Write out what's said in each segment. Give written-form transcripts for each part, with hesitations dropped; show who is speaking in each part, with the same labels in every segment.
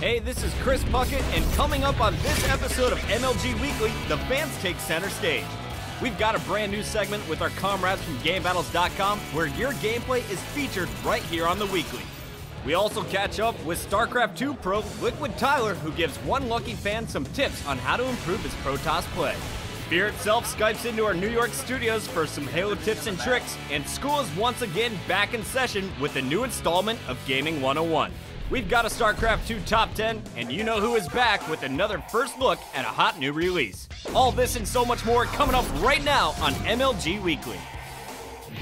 Speaker 1: Hey, this is Chris Puckett, and coming up on this episode of MLG Weekly, the fans take center stage. We've got a brand new segment with our comrades from GameBattles.com where your gameplay is featured right here on the Weekly. We also catch up with StarCraft 2 pro Liquid Tyler, who gives one lucky fan some tips on how to improve his Protoss play. Fear itself Skypes into our New York studios for some Halo tips and tricks, and school is once again back in session with a new installment of Gaming 101. We've got a StarCraft 2 Top 10, and you know who is back with another first look at a hot new release. All this and so much more coming up right now on MLG Weekly.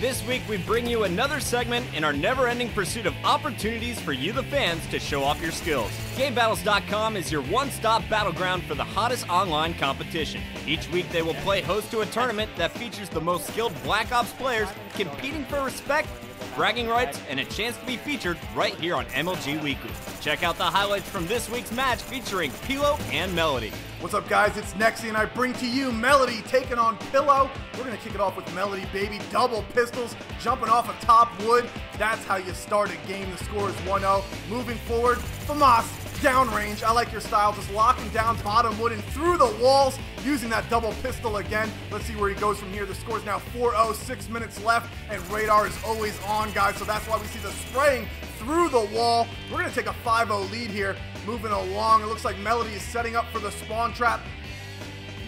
Speaker 1: This week we bring you another segment in our never-ending pursuit of opportunities for you the fans to show off your skills. GameBattles.com is your one-stop battleground for the hottest online competition. Each week they will play host to a tournament that features the most skilled Black Ops players competing for respect, bragging rights, and a chance to be featured right here on MLG Weekly. Check out the highlights from this week's match featuring Pilo and Melody.
Speaker 2: What's up, guys? It's Nexy, and I bring to you Melody taking on Pilo. We're going to kick it off with Melody, baby. Double pistols, jumping off of top wood. That's how you start a game. The score is 1-0. Moving forward, Famas, downrange. I like your style, just locking down bottom wood and through the walls, using that double pistol again. Let's see where he goes from here. The score is now 4-0, 6 minutes left, and radar is always on, guys, so that's why we see the spraying through the wall. We're going to take a 5-0 lead here, moving along. It looks like Melody is setting up for the spawn trap.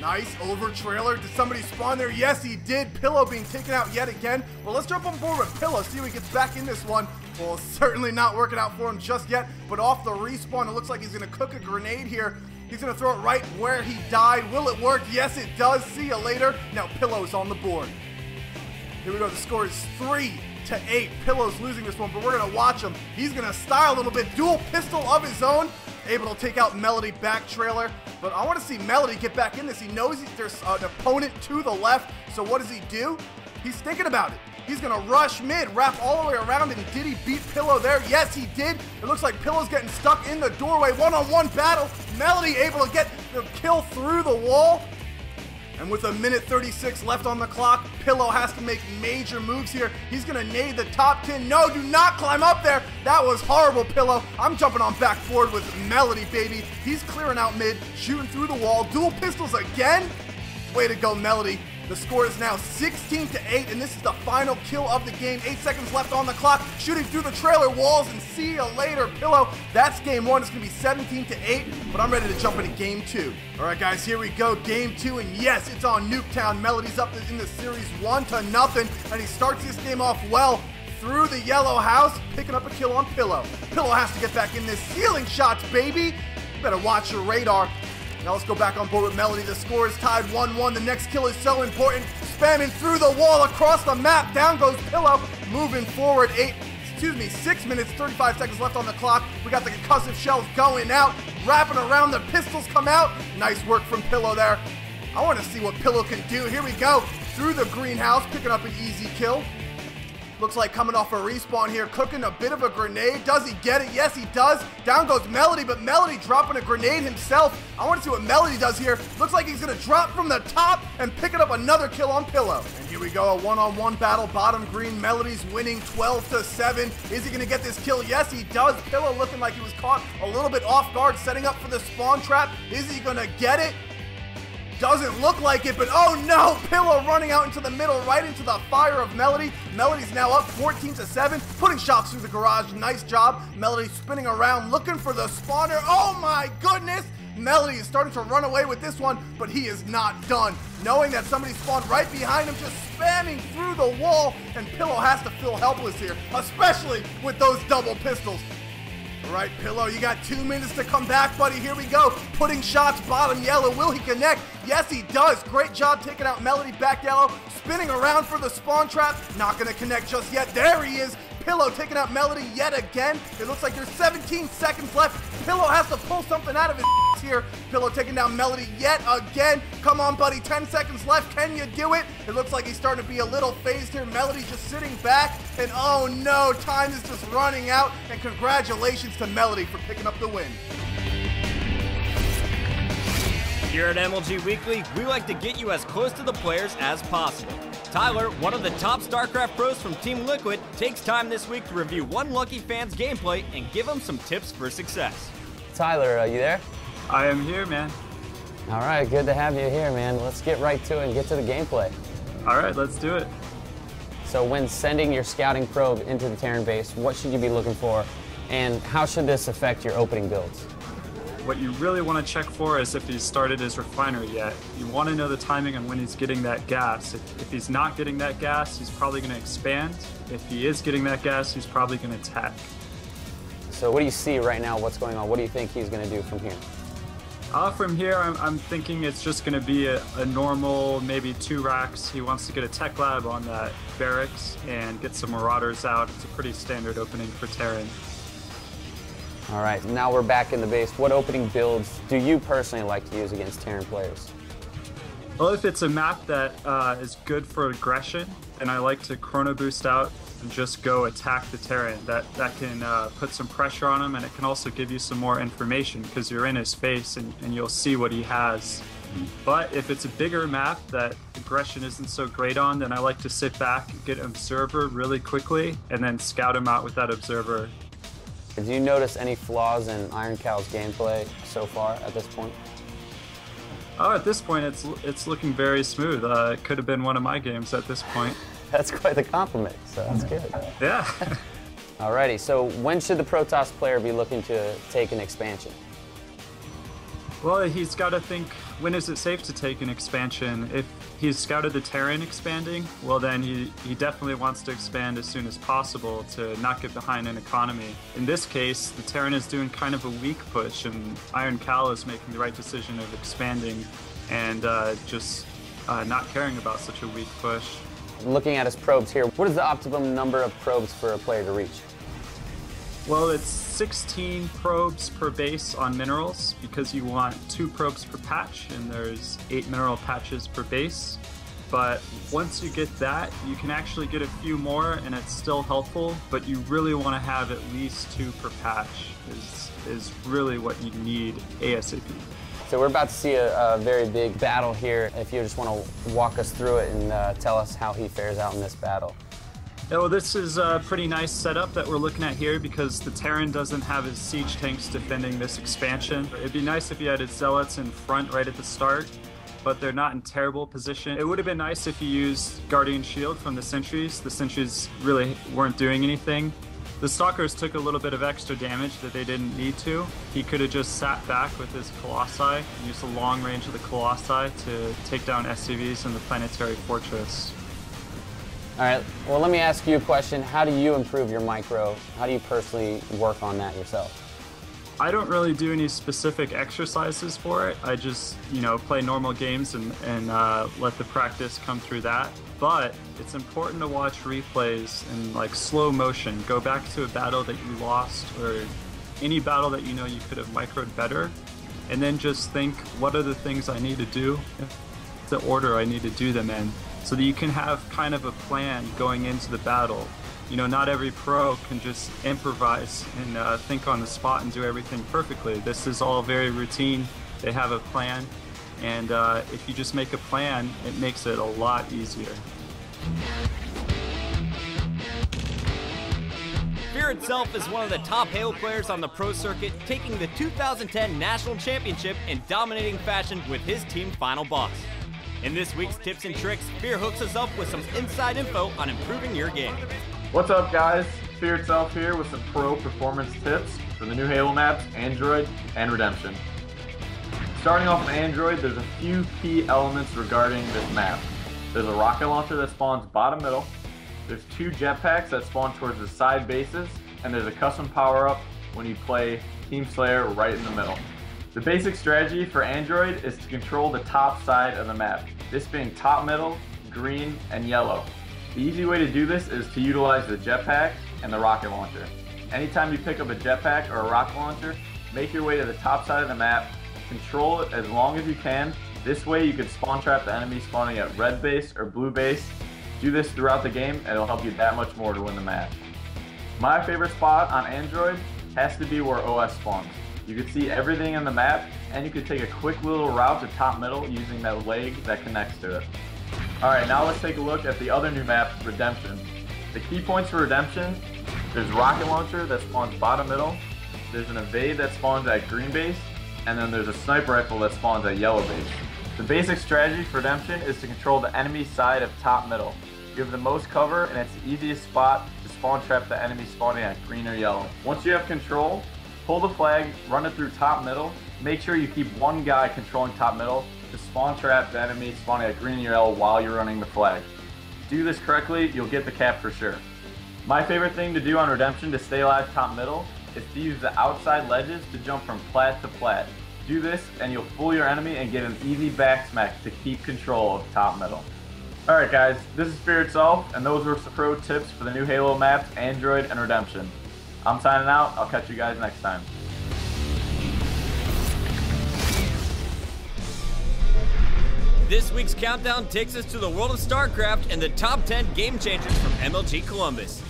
Speaker 2: Nice over trailer. Did somebody spawn there? Yes, he did. Pilo being taken out yet again. Well, let's jump on board with Pilo, see if he gets back in this one. Well, certainly not working out for him just yet, but off the respawn, it looks like he's going to cook a grenade here. He's going to throw it right where he died. Will it work? Yes, it does. See you later. Now Pilo's on the board. Here we go. The score is 3-8. Pilo's losing this one, but we're going to watch him. He's going to style a little bit. Dual pistol of his own. Able to take out Melody back trailer. But I want to see Melody get back in this. He knows there's an opponent to the left. So what does he do? He's thinking about it. He's going to rush mid, wrap all the way around, and did he beat Pilo there? Yes, he did. It looks like Pilo's getting stuck in the doorway. One-on-one battle. Melody able to get the kill through the wall. And with 1:36 left on the clock, Pilo has to make major moves here. He's going to nade the top 10. No, do not climb up there. That was horrible, Pilo. I'm jumping on back forward with Melody, baby. He's clearing out mid, shooting through the wall. Dual pistols again. Way to go, Melody. The score is now 16-8, and this is the final kill of the game. 8 seconds left on the clock, shooting through the trailer walls, and see you later, Pilo. That's game one. It's going to be 17-8, but I'm ready to jump into game two. All right, guys, here we go. Game two, and yes, it's on Nuketown. Melody's up in the series 1-0, and he starts this game off well through the yellow house, picking up a kill on Pilo. Pilo has to get back in this. Ceiling shots, baby. You better watch your radar. Now let's go back on board with Melody. The score is tied 1-1. The next kill is so important. Spamming through the wall across the map. Down goes Pilo. Moving forward. 6 minutes, 35 seconds left on the clock. We got the concussive shells going out. Wrapping around. The pistols come out. Nice work from Pilo there. I want to see what Pilo can do. Here we go. Through the greenhouse. Picking up an easy kill. Looks like coming off a respawn here, cooking a bit of a grenade. Does he get it? Yes, he does. Down goes Melody, but Melody dropping a grenade himself. I want to see what Melody does here. Looks like he's going to drop from the top and picking up another kill on Pilo. And here we go, a one-on-one battle. Bottom green, Melody's winning 12-7. Is he going to get this kill? Yes, he does. Pilo looking like he was caught a little bit off guard, setting up for the spawn trap. Is he going to get it? Doesn't look like it, but oh no, Pilo running out into the middle, right into the fire of Melody. Melody's now up 14-7, putting shots through the garage. Nice job. Melody spinning around, looking for the spawner. Oh my goodness. Melody is starting to run away with this one, but he is not done. Knowing that somebody spawned right behind him, just spamming through the wall, and Pilo has to feel helpless here, especially with those double pistols. All right, Pilo, you got 2 minutes to come back, buddy. Here we go. Putting shots bottom yellow. Will he connect? Yes, he does. Great job taking out Melody back yellow. Spinning around for the spawn trap. Not going to connect just yet. There he is. Pilo taking out Melody yet again. It looks like there's 17 seconds left. Pilo has to pull something out of his here. Pilo taking down Melody yet again. Come on, buddy. 10 seconds left. Can you do it? It looks like he's starting to be a little phased here. Melody's just sitting back. And oh no, time is just running out. And congratulations to Melody for picking up the win.
Speaker 1: Here at MLG Weekly, we like to get you as close to the players as possible. Tyler, one of the top StarCraft pros from Team Liquid, takes time this week to review one lucky fan's gameplay and give him some tips for success.
Speaker 3: Tyler, are you there?
Speaker 4: I am here, man.
Speaker 3: All right, good to have you here, man. Let's get right to it and get to the gameplay.
Speaker 4: All right, let's do it.
Speaker 3: So when sending your scouting probe into the Terran base, what should you be looking for, and how should this affect your opening builds?
Speaker 4: What you really want to check for is if he's started his refinery yet. You want to know the timing on when he's getting that gas. If he's not getting that gas, he's probably going to expand. If he is getting that gas, he's probably going to attack.
Speaker 3: So what do you see right now? What's going on? What do you think he's going to do from here?
Speaker 4: From here, I'm thinking it's just going to be a normal, maybe 2 racks. He wants to get a tech lab on that barracks and get some marauders out. It's a pretty standard opening for Terran.
Speaker 3: All right, now we're back in the base. What opening builds do you personally like to use against Terran players?
Speaker 4: Well, if it's a map that is good for aggression, then I like to chrono boost out and just go attack the Terran. That can put some pressure on him, and it can also give you some more information because you're in his face and you'll see what he has. But if it's a bigger map that aggression isn't so great on, then I like to sit back, get an observer really quickly, and then scout him out with that observer.
Speaker 3: Do you notice any flaws in Iron Cal's gameplay so far at this point?
Speaker 4: Oh, at this point, it's looking very smooth. It could have been one of my games at this point.
Speaker 3: That's quite the compliment, so that's good.
Speaker 4: Yeah.
Speaker 3: Alrighty, so when should the Protoss player be looking to take an expansion?
Speaker 4: Well, he's got to think, when is it safe to take an expansion? If he's scouted the Terran expanding, well then he definitely wants to expand as soon as possible to not get behind in economy. In this case, the Terran is doing kind of a weak push, and Iron Cal is making the right decision of expanding and just not caring about such a weak push.
Speaker 3: Looking at his probes here, what is the optimum number of probes for a player to reach?
Speaker 4: Well, it's 16 probes per base on minerals because you want 2 probes per patch, and there's 8 mineral patches per base. But once you get that, you can actually get a few more, and it's still helpful, but you really want to have at least 2 per patch is really what you need ASAP.
Speaker 3: So we're about to see a very big battle here. If you just want to walk us through it and tell us how he fares out in this battle.
Speaker 4: Yeah, well, this is a pretty nice setup that we're looking at here because the Terran doesn't have his siege tanks defending this expansion. It'd be nice if he had his zealots in front right at the start, but they're not in terrible position. It would have been nice if he used Guardian Shield from the sentries. The sentries really weren't doing anything. The Stalkers took a little bit of extra damage that they didn't need to. He could have just sat back with his Colossi and used the long range of the Colossi to take down SCVs in the Planetary Fortress.
Speaker 3: All right, well, let me ask you a question. How do you improve your micro? How do you personally work on that yourself?
Speaker 4: I don't really do any specific exercises for it. I just, play normal games and let the practice come through that. But it's important to watch replays in like slow motion. Go back to a battle that you lost or any battle that you know you could have microed better, and then just think, what are the things I need to do, the order I need to do them in, so that you can have kind of a plan going into the battle. Not every pro can just improvise and think on the spot and do everything perfectly. This is all very routine. They have a plan, and if you just make a plan, it makes it a lot easier.
Speaker 1: Fear itself is one of the top Halo players on the pro circuit, taking the 2010 National Championship in dominating fashion with his team final boss. In this week's Tips and Tricks, Fear hooks us up with some inside info on improving your game.
Speaker 5: What's up, guys? Fear itself here with some pro performance tips for the new Halo maps, Android and Redemption. Starting off with Android, there's a few key elements regarding this map. There's a rocket launcher that spawns bottom middle, there's 2 jetpacks that spawn towards the side bases, and there's a custom power-up when you play Team Slayer right in the middle. The basic strategy for Android is to control the top side of the map, this being top middle, green, and yellow. The easy way to do this is to utilize the jetpack and the rocket launcher. Anytime you pick up a jetpack or a rocket launcher, make your way to the top side of the map, control it as long as you can. This way you can spawn trap the enemy spawning at red base or blue base. Do this throughout the game and it'll help you that much more to win the match. My favorite spot on Android has to be where OS spawns. You can see everything in the map, and you can take a quick little route to top middle using that leg that connects to it. Alright, now let's take a look at the other new map, Redemption. The key points for Redemption, there's rocket launcher that spawns bottom middle, there's an evade that spawns at green base, and then there's a sniper rifle that spawns at yellow base. The basic strategy for Redemption is to control the enemy side of top middle. You have the most cover, and it's the easiest spot to spawn trap the enemy spawning at green or yellow. Once you have control, pull the flag, run it through top middle. Make sure you keep one guy controlling top middle to spawn trap the enemy spawning at green or yellow while you're running the flag. Do this correctly, you'll get the cap for sure. My favorite thing to do on Redemption to stay alive top middle is to use the outside ledges to jump from plat to plat. Do this and you'll fool your enemy and get an easy back smack to keep control of top middle. Alright guys, this is Spirit Self, and those were some pro tips for the new Halo maps, Android and Redemption. I'm signing out, I'll catch you guys next time.
Speaker 1: This week's countdown takes us to the world of StarCraft and the top 10 game changers from MLG Columbus.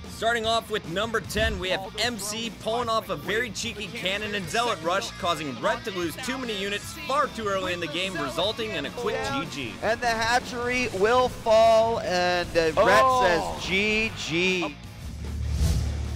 Speaker 1: Starting off with number 10, we have MC pulling off a very cheeky cannon and zealot rush, causing Ret to lose too many units far too early in the game, resulting in a quick GG.
Speaker 6: And the hatchery will fall, and Ret says GG.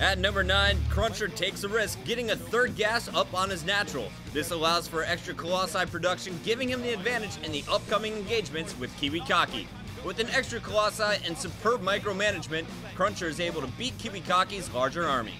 Speaker 1: At number 9, Cruncher takes a risk, getting a third gas up on his natural. This allows for extra Colossi production, giving him the advantage in the upcoming engagements with Kiwikaki. With an extra Colossi and superb micromanagement, Cruncher is able to beat Kiwikaki's larger army.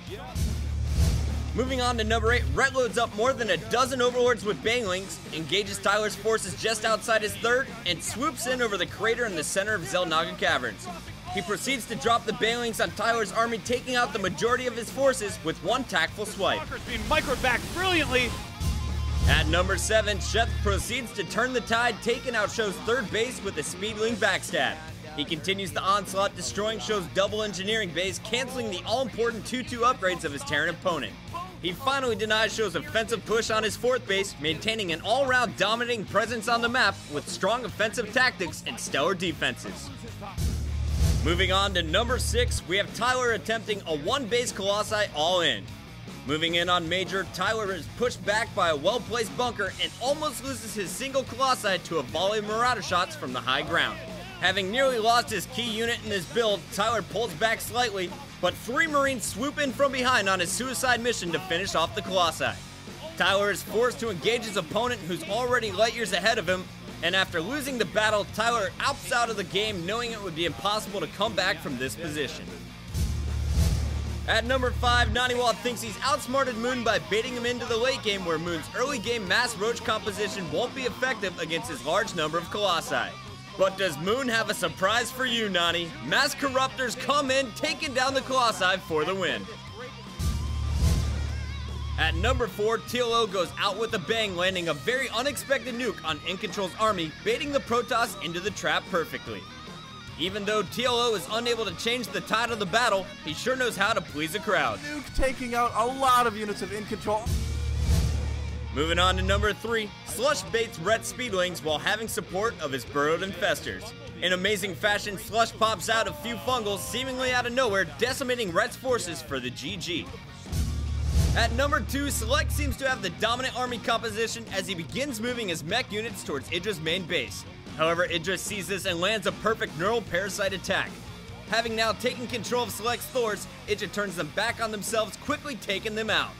Speaker 1: Moving on to number 8, Ret loads up more than a dozen overlords with banglings, engages Tyler's forces just outside his third, and swoops in over the crater in the center of Xel'Naga Caverns. He proceeds to drop the banelings on Tyler's army, taking out the majority of his forces with one tactful swipe.
Speaker 7: Being microed back brilliantly.
Speaker 1: At number 7, Sheth proceeds to turn the tide, taking out Show's third base with a Speedling backstab. He continues the onslaught, destroying Show's double engineering base, canceling the all-important 2-2 upgrades of his Terran opponent. He finally denies Show's offensive push on his fourth base, maintaining an all-round dominating presence on the map with strong offensive tactics and stellar defenses. Moving on to number 6, we have Tyler attempting a one-base Colossi all-in. Moving in on Major, Tyler is pushed back by a well-placed bunker and almost loses his single Colossi to a volley of Marauder shots from the high ground. Having nearly lost his key unit in his build, Tyler pulls back slightly, but 3 Marines swoop in from behind on his suicide mission to finish off the Colossi. Tyler is forced to engage his opponent, who's already light years ahead of him, and after losing the battle, Tyler opts out of the game, knowing it would be impossible to come back from this position. At number 5, Naniwal thinks he's outsmarted Moon by baiting him into the late game, where Moon's early game mass roach composition won't be effective against his large number of Colossi. But does Moon have a surprise for you, Nani? Mass Corruptors come in, taking down the Colossi for the win. At number 4, TLO goes out with a bang, landing a very unexpected nuke on InControl's army, baiting the Protoss into the trap perfectly. Even though TLO is unable to change the tide of the battle, he sure knows how to please a crowd.
Speaker 2: Nuke taking out a lot of units of InControl.
Speaker 1: Moving on to number 3, Slush baits Ret Speedlings while having support of his burrowed infestors. In amazing fashion, Slush pops out a few fungals seemingly out of nowhere, decimating Ret's forces for the GG. At number 2, Select seems to have the dominant army composition as he begins moving his mech units towards Idra's main base. However, Idra sees this and lands a perfect neural parasite attack. Having now taken control of Select's Thors, Idra turns them back on themselves, quickly taking them out.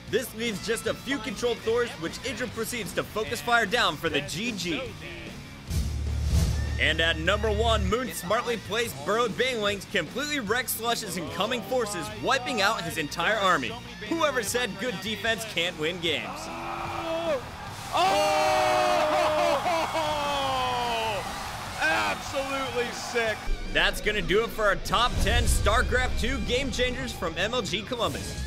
Speaker 1: This leaves just a few controlled Thors, which Idra proceeds to focus fire down for the GG. And at number 1, Moon smartly placed burrowed banglings completely wrecks Slush's incoming forces, wiping out his entire army. Whoever said good defense can't win games?
Speaker 7: Absolutely sick.
Speaker 1: That's gonna do it for our top 10 StarCraft 2 game changers from MLG Columbus.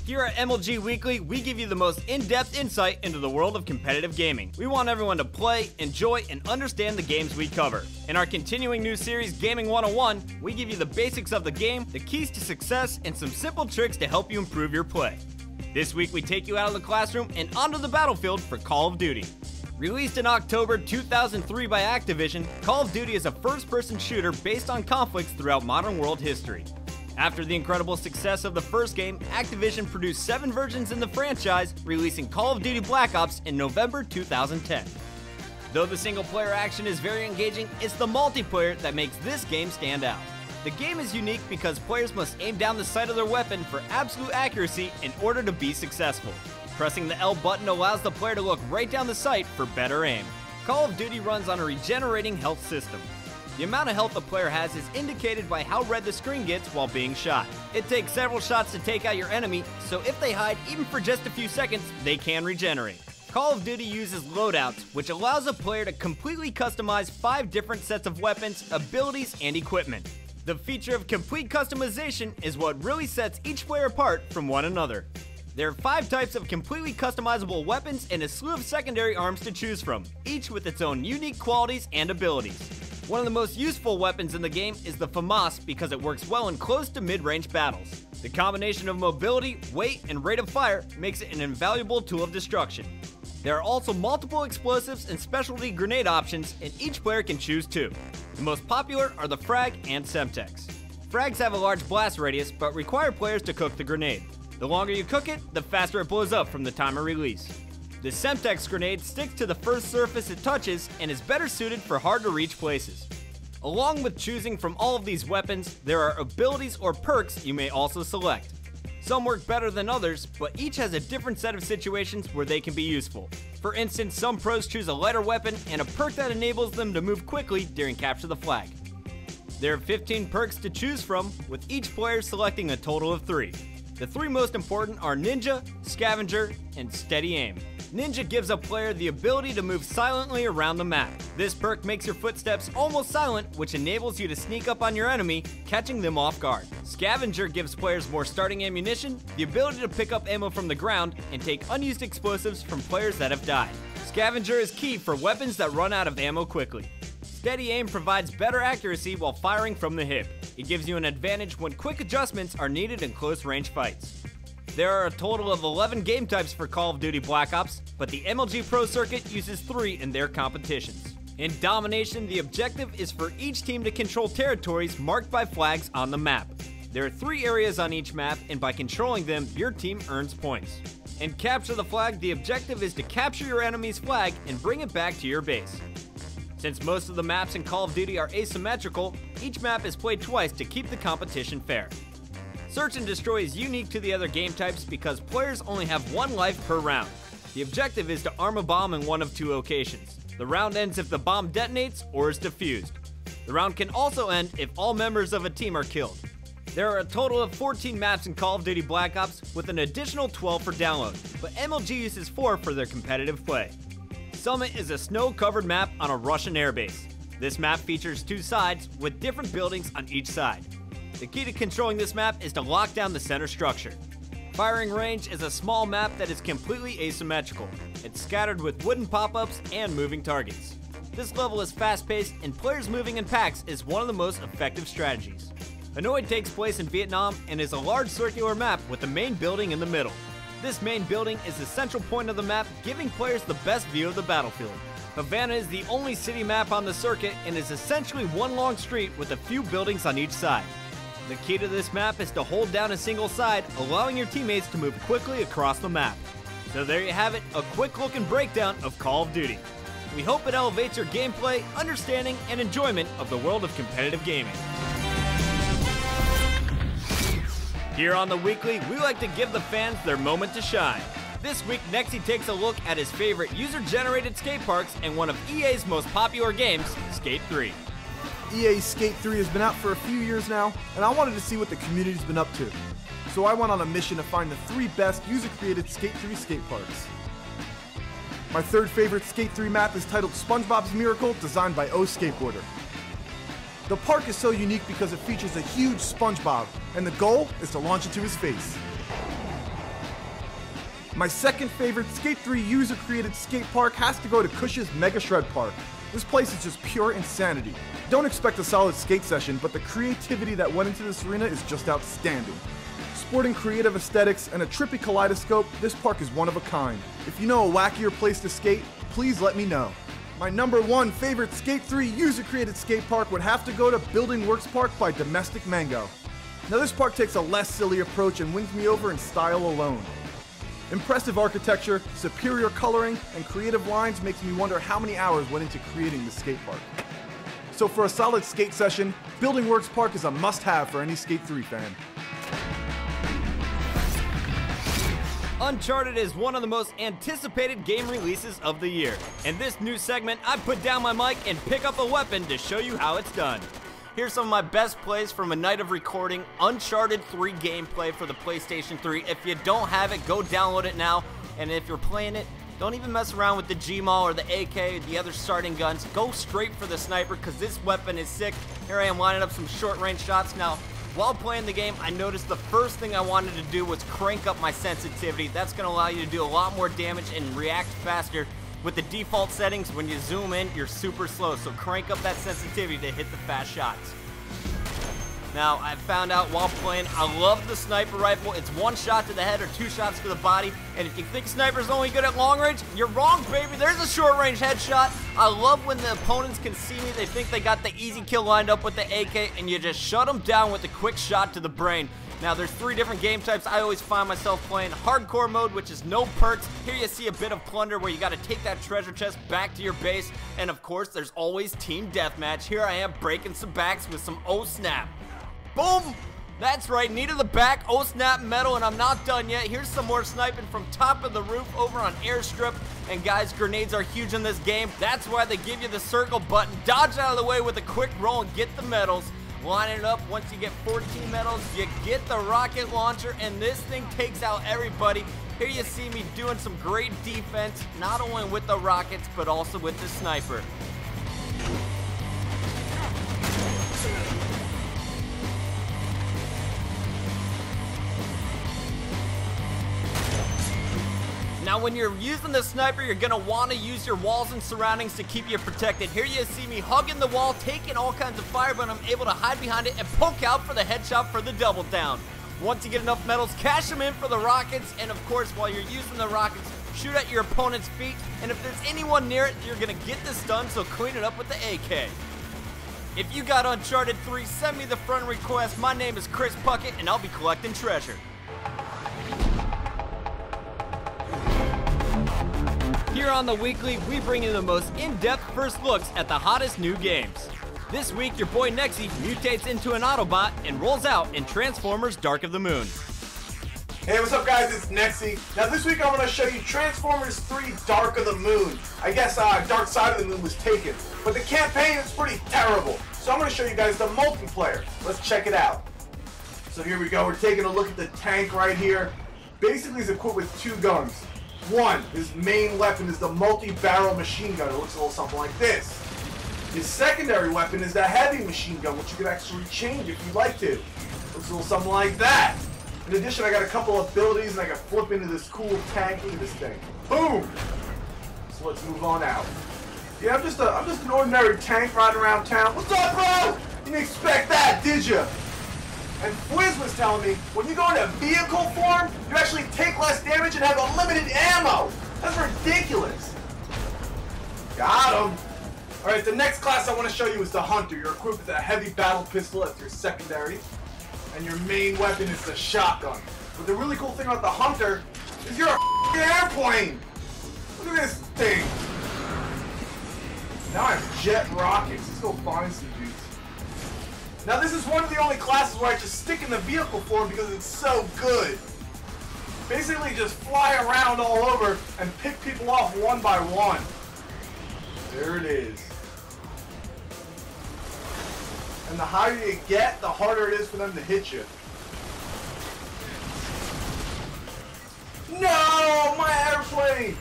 Speaker 1: Here at MLG Weekly, we give you the most in-depth insight into the world of competitive gaming. We want everyone to play, enjoy, and understand the games we cover. In our continuing new series, Gaming 101, we give you the basics of the game, the keys to success, and some simple tricks to help you improve your play. This week, we take you out of the classroom and onto the battlefield for Call of Duty. Released in October 2003 by Activision, Call of Duty is a first-person shooter based on conflicts throughout modern world history. After the incredible success of the first game, Activision produced 7 versions in the franchise, releasing Call of Duty Black Ops in November 2010. Though the single-player action is very engaging, it's the multiplayer that makes this game stand out. The game is unique because players must aim down the sight of their weapon for absolute accuracy in order to be successful. Pressing the L button allows the player to look right down the sight for better aim. Call of Duty runs on a regenerating health system. The amount of health a player has is indicated by how red the screen gets while being shot. It takes several shots to take out your enemy, so if they hide even for just a few seconds, they can regenerate. Call of Duty uses loadouts, which allows a player to completely customize 5 different sets of weapons, abilities, and equipment. The feature of complete customization is what really sets each player apart from one another. There are 5 types of completely customizable weapons and a slew of secondary arms to choose from, each with its own unique qualities and abilities. One of the most useful weapons in the game is the FAMAS because it works well in close to mid-range battles. The combination of mobility, weight, and rate of fire makes it an invaluable tool of destruction. There are also multiple explosives and specialty grenade options, and each player can choose 2. The most popular are the FRAG and SEMTEX. FRAGs have a large blast radius, but require players to cook the grenade. The longer you cook it, the faster it blows up from the time of release. The SEMTEX grenade sticks to the first surface it touches and is better suited for hard-to-reach places. Along with choosing from all of these weapons, there are abilities or perks you may also select. Some work better than others, but each has a different set of situations where they can be useful. For instance, some pros choose a lighter weapon and a perk that enables them to move quickly during capture the flag. There are 15 perks to choose from, with each player selecting a total of 3. The 3 most important are Ninja, Scavenger, and Steady Aim. Ninja gives a player the ability to move silently around the map. This perk makes your footsteps almost silent, which enables you to sneak up on your enemy, catching them off guard. Scavenger gives players more starting ammunition, the ability to pick up ammo from the ground, and take unused explosives from players that have died. Scavenger is key for weapons that run out of ammo quickly. Steady Aim provides better accuracy while firing from the hip. It gives you an advantage when quick adjustments are needed in close-range fights. There are a total of 11 game types for Call of Duty Black Ops, but the MLG Pro Circuit uses 3 in their competitions. In Domination, the objective is for each team to control territories marked by flags on the map. There are 3 areas on each map, and by controlling them, your team earns points. In Capture the Flag, the objective is to capture your enemy's flag and bring it back to your base. Since most of the maps in Call of Duty are asymmetrical, each map is played twice to keep the competition fair. Search and Destroy is unique to the other game types because players only have 1 life per round. The objective is to arm a bomb in one of 2 locations. The round ends if the bomb detonates or is defused. The round can also end if all members of a team are killed. There are a total of 14 maps in Call of Duty Black Ops with an additional 12 for download, but MLG uses 4 for their competitive play. Summit is a snow-covered map on a Russian airbase. This map features 2 sides with different buildings on each side. The key to controlling this map is to lock down the center structure. Firing Range is a small map that is completely asymmetrical. It's scattered with wooden pop-ups and moving targets. This level is fast-paced, and players moving in packs is one of the most effective strategies. Hanoi takes place in Vietnam and is a large circular map with the main building in the middle. This main building is the central point of the map, giving players the best view of the battlefield. Havana is the only city map on the circuit and is essentially one long street with a few buildings on each side. The key to this map is to hold down a single side, allowing your teammates to move quickly across the map. So there you have it, a quick look and breakdown of Call of Duty. We hope it elevates your gameplay, understanding, and enjoyment of the world of competitive gaming. Here on the Weekly, we like to give the fans their moment to shine. This week, Nexy takes a look at his favorite user-generated skate parks and one of EA's most popular games, Skate 3.
Speaker 2: EA's Skate 3 has been out for a few years now, and I wanted to see what the community's been up to. So I went on a mission to find the 3 best user-created Skate 3 skate parks. My 3rd favorite Skate 3 map is titled SpongeBob's Miracle, designed by O Skateboarder. The park is so unique because it features a huge SpongeBob, and the goal is to launch into his face. My 2nd favorite Skate 3 user-created skate park has to go to Cush's Mega Shred Park. This place is just pure insanity. Don't expect a solid skate session, but the creativity that went into this arena is just outstanding. Sporting creative aesthetics and a trippy kaleidoscope, this park is one of a kind. If you know a wackier place to skate, please let me know. My number 1 favorite Skate 3 user-created skate park would have to go to Building Works Park by Domestic Mango. Now this park takes a less silly approach and wins me over in style alone. Impressive architecture, superior coloring, and creative lines makes me wonder how many hours went into creating the skate park. So for a solid skate session, Building Works Park is a must-have for any Skate 3 fan.
Speaker 1: Uncharted is one of the most anticipated game releases of the year. In this new segment, I put down my mic and pick up a weapon to show you how it's done. Here's some of my best plays from a night of recording Uncharted 3 gameplay for the PlayStation 3. If you don't have it, go download it now. And if you're playing it, don't even mess around with the Gmaul or the AK, the other starting guns. Go straight for the sniper because this weapon is sick. Here I am lining up some short-range shots. Now, while playing the game, I noticed the first thing I wanted to do was crank up my sensitivity. That's going to allow you to do a lot more damage and react faster. With the default settings, when you zoom in, you're super slow, so crank up that sensitivity to hit the fast shots. Now, I found out while playing, I love the sniper rifle. It's one shot to the head or two shots to the body, and if you think sniper's only good at long range, you're wrong, baby. There's a short range headshot. I love when the opponents can see me. They think they got the easy kill lined up with the AK, and you just shut them down with a quick shot to the brain. Now, there's 3 different game types I always find myself playing. Hardcore mode, which is no perks. Here you see a bit of plunder where you got to take that treasure chest back to your base. And of course, there's always team deathmatch. Here I am breaking some backs with some oh snap. Boom! That's right, knee to the back, oh snap metal, and I'm not done yet. Here's some more sniping from top of the roof over on airstrip. And guys, grenades are huge in this game. That's why they give you the circle button. Dodge out of the way with a quick roll and get the medals. Line it up. Once you get 14 medals, you get the rocket launcher, and this thing takes out everybody. Here you see me doing some great defense, not only with the rockets, but also with the sniper. Now, when you're using the sniper, you're going to want to use your walls and surroundings to keep you protected. Here you see me hugging the wall, taking all kinds of fire, but I'm able to hide behind it and poke out for the headshot for the double down. Once you get enough medals, cash them in for the rockets, and of course, while you're using the rockets, shoot at your opponent's feet, and if there's anyone near it, you're going to get this done, so clean it up with the AK. If you got Uncharted 3, send me the friend request. My name is Chris Puckett, and I'll be collecting treasure. Here on the Weekly, we bring you the most in-depth first looks at the hottest new games. This week, your boy Nexy mutates into an Autobot and rolls out in Transformers Dark of the Moon.
Speaker 2: Hey, what's up guys, it's Nexy. Now this week I'm going to show you Transformers 3 Dark of the Moon. I guess Dark Side of the Moon was taken, but the campaign is pretty terrible. So I'm going to show you guys the multiplayer. Let's check it out. So here we go, we're taking a look at the tank right here. Basically it's equipped with 2 guns. One, his main weapon is the multi-barrel machine gun. It looks a little something like this. His secondary weapon is the heavy machine gun, which you can actually change if you'd like to. Looks a little something like that. In addition, I got a couple of abilities, and I can flip into this cool tank. Look at this thing. Boom! So let's move on out. Yeah, I'm just an ordinary tank riding around town. What's up, bro? You didn't expect that, did you? And Fwiz was telling me, when you go into vehicle form, you actually take less damage and have unlimited ammo. That's ridiculous. Got him. Alright, the next class I want to show you is the Hunter. You're equipped with a heavy battle pistol as your secondary. And your main weapon is the shotgun. But the really cool thing about the Hunter is you're a f***ing airplane. Look at this thing. Now I have jet rockets. Let's go find some dudes. Now this is one of the only classes where I just stick in the vehicle form because it's so good. Basically just fly around all over and pick people off one by one. There it is. And the higher you get, the harder it is for them to hit you. No, my airplane!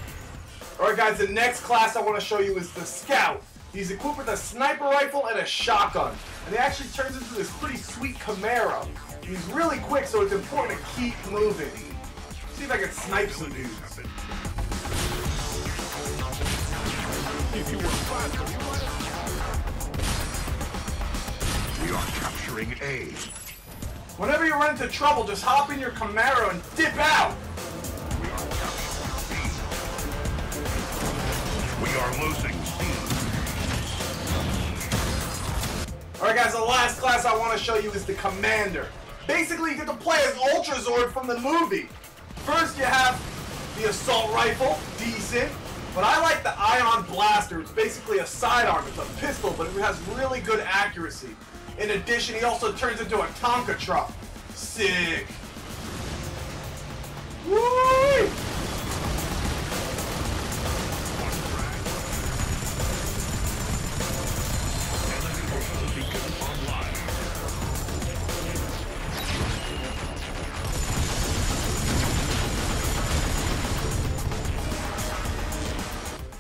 Speaker 2: Alright guys, the next class I want to show you is the Scout. He's equipped with a sniper rifle and a shotgun. And he actually turns into this pretty sweet Camaro. He's really quick, so it's important to keep moving. See if I can snipe some dudes.
Speaker 8: We are capturing A.
Speaker 2: Whenever you run into trouble, just hop in your Camaro and dip out.
Speaker 8: We are capturing B. We are losing C.
Speaker 2: Alright guys, the last class I want to show you is the Commander. Basically, you get to play as Ultrazord from the movie. First, you have the assault rifle, decent. But I like the Ion Blaster. It's basically a sidearm. It's a pistol, but it has really good accuracy. In addition, he also turns into a Tonka truck. Sick. Woo!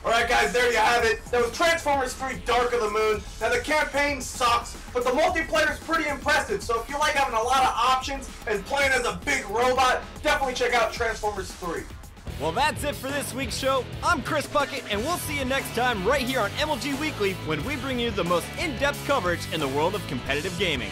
Speaker 2: Alright guys, there you have it. That was Transformers 3 Dark of the Moon. Now the campaign sucks, but the multiplayer is pretty impressive. So if you like having a lot of options and playing as a big robot, definitely check out Transformers 3.
Speaker 1: Well, that's it for this week's show. I'm Chris Puckett, and we'll see you next time right here on MLG Weekly when we bring you the most in-depth coverage in the world of competitive gaming.